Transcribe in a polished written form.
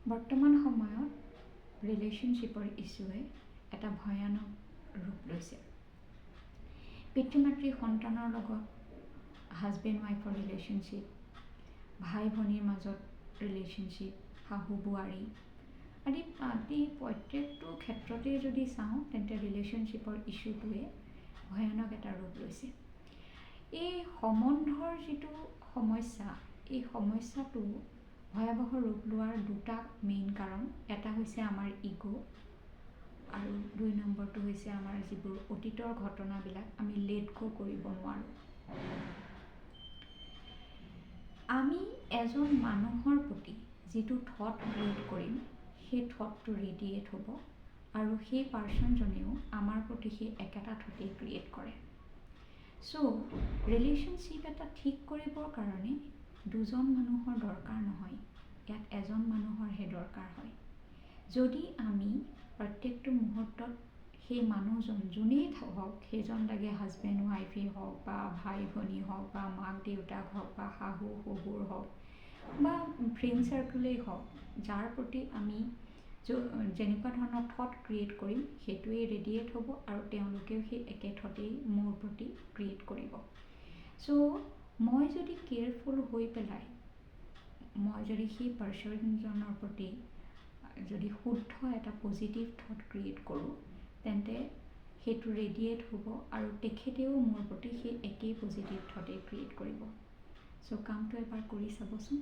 বৰ্তমান সময়ত ৰিলেশ্যনশ্বিপৰ ইছ্যুৱে এটা ভয়ানক ৰূপ লৈছে। পিতৃ মাতৃ সন্তানৰ লগত, হাজবেণ্ড ৱাইফৰ ৰিলেশ্যনশ্বিপ, ভাই ভনীৰ মাজত ৰিলেশ্যনশ্বিপ, শাহু বোৱাৰী আদি প্ৰত্যেকটো ক্ষেত্ৰতেই যদি চাওঁ তেন্তে ৰিলেশ্যনশ্বিপৰ ইছ্যুটোৱে ভয়ানক এটা ৰূপ লৈছে। এই সম্বন্ধৰ যিটো সমস্যা, এই সমস্যাটো ভয়াৱহ ৰূপ লোৱাৰ দুটা মেইন কাৰণ। এটা হৈছে আমাৰ ইগ' আৰু 2 নম্বৰটো হৈছে আমাৰ যিবোৰ অতীতৰ ঘটনাবিলাক আমি লেট গ' কৰিব নোৱাৰোঁ। আমি এজন মানুহৰ প্ৰতি যিটো থট ক্ৰিয়েট কৰিম, সেই থটটো ৰেডিয়েট হ'ব আৰু সেই পাৰ্চনজনেও আমাৰ প্ৰতি সেই একেটা থটেই ক্ৰিয়েট কৰে। চ' ৰিলেশ্যনশ্বিপ এটা ঠিক কৰিবৰ কাৰণে দুজন মানুহৰ দৰকাৰ নহয়, ইয়াত এজন মানুহৰহে দৰকাৰ হয়। যদি আমি প্ৰত্যেকটো মুহূৰ্তত সেই মানুহজন যোনেই হওক, সেইজন লাগে হাজবেণ্ড ৱাইফেই হওক বা ভাই ভনী হওক বা মাক দেউতাক হওক বা শাহু শহুৰ হওক বা ফ্ৰেণ্ড চাৰ্কলেই হওক, যাৰ প্ৰতি আমি যেনেকুৱা ধৰণৰ থট ক্ৰিয়েট কৰিম সেইটোৱেই ৰেডিয়েট হ'ব আৰু তেওঁলোকেও সেই একে থটেই মোৰ প্ৰতি ক্ৰিয়েট কৰিব। চ' মই যদি কেয়াৰফুল হৈ পেলাই মই যদি সেই পাৰ্চনজনৰ প্ৰতি যদি শুদ্ধ এটা পজিটিভ থট ক্ৰিয়েট কৰোঁ, তেন্তে সেইটো ৰেডিয়েট হ'ব আৰু তেখেতেও মোৰ প্ৰতি সেই একেই পজিটিভ থটেই ক্ৰিয়েট কৰিব। চ' কামটো এবাৰ কৰি চাবচোন।